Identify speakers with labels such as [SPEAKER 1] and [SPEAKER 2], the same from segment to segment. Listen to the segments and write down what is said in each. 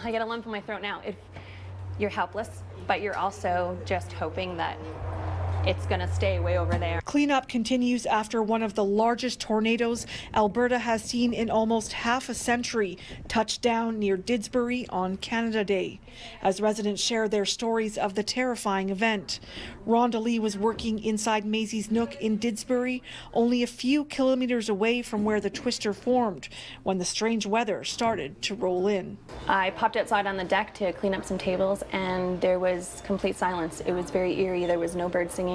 [SPEAKER 1] I get a lump in my throat now. You're helpless, but you're also just hoping that it's going to stay way over there.
[SPEAKER 2] Cleanup continues after one of the largest tornadoes Alberta has seen in almost half a century touched down near Didsbury on Canada Day. As residents share their stories of the terrifying event, Rhonda Lee was working inside Maisie's Nook in Didsbury, only a few kilometers away from where the twister formed, when the strange weather started to roll in.
[SPEAKER 1] I popped outside on the deck to clean up some tables, and there was complete silence. It was very eerie. There was no birds singing.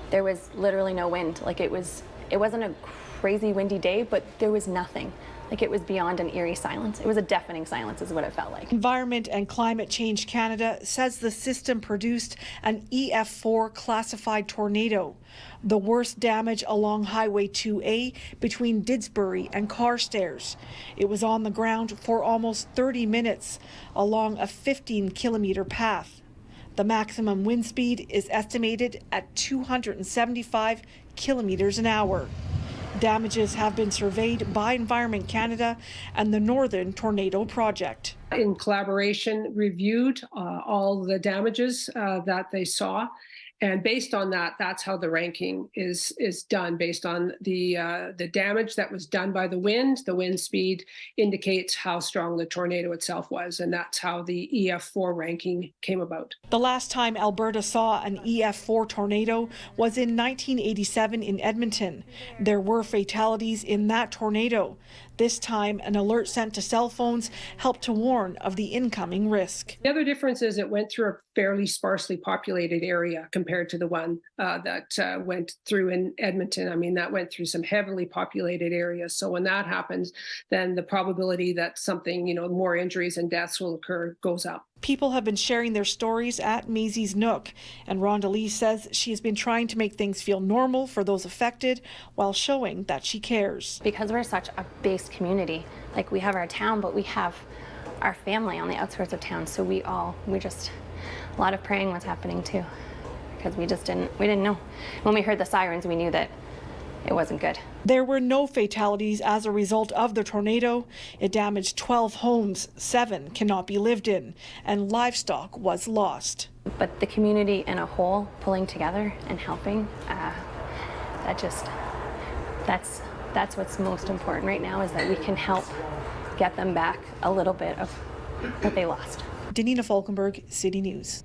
[SPEAKER 1] There was literally no wind. Like it wasn't a crazy windy day, but there was nothing. Like it was beyond an eerie silence. It was a deafening silence is what it felt like.
[SPEAKER 2] Environment and Climate Change Canada says the system produced an EF4 classified tornado, the worst damage along Highway 2A between Didsbury and Carstairs. It was on the ground for almost 30 minutes along a 15-kilometer path. The maximum wind speed is estimated at 275 kilometers an hour. Damages have been surveyed by Environment Canada and the Northern Tornado Project.
[SPEAKER 3] In collaboration, reviewed all the damages that they saw. And based on that, that's how the ranking is done, based on the damage that was done by the wind speed indicates how strong the tornado itself was, and that's how the EF4 ranking came about.
[SPEAKER 2] The last time Alberta saw an EF4 tornado was in 1987 in Edmonton. There were fatalities in that tornado. This time, an alert sent to cell phones helped to warn of the incoming risk.
[SPEAKER 3] The other difference is it went through a fairly sparsely populated area compared to the one that went through in Edmonton. I mean, that went through some heavily populated areas. So when that happens, then the probability that something, more injuries and deaths will occur goes up.
[SPEAKER 2] People have been sharing their stories at Maisie's Nook, and Rhonda Lee says she has been trying to make things feel normal for those affected while showing that she cares.
[SPEAKER 1] Because we're such a based community, like we have our town, but we have our family on the outskirts of town, so we just, a lot of praying was happening too, because we didn't know. When we heard the sirens, we knew that it wasn't good.
[SPEAKER 2] There were no fatalities as a result of the tornado. It damaged 12 homes, 7 cannot be lived in, and livestock was lost.
[SPEAKER 1] But the community in a whole pulling together and helping, that's what's most important right now, is that we can help get them back a little bit of what they lost.
[SPEAKER 2] Danina Falkenberg, City News.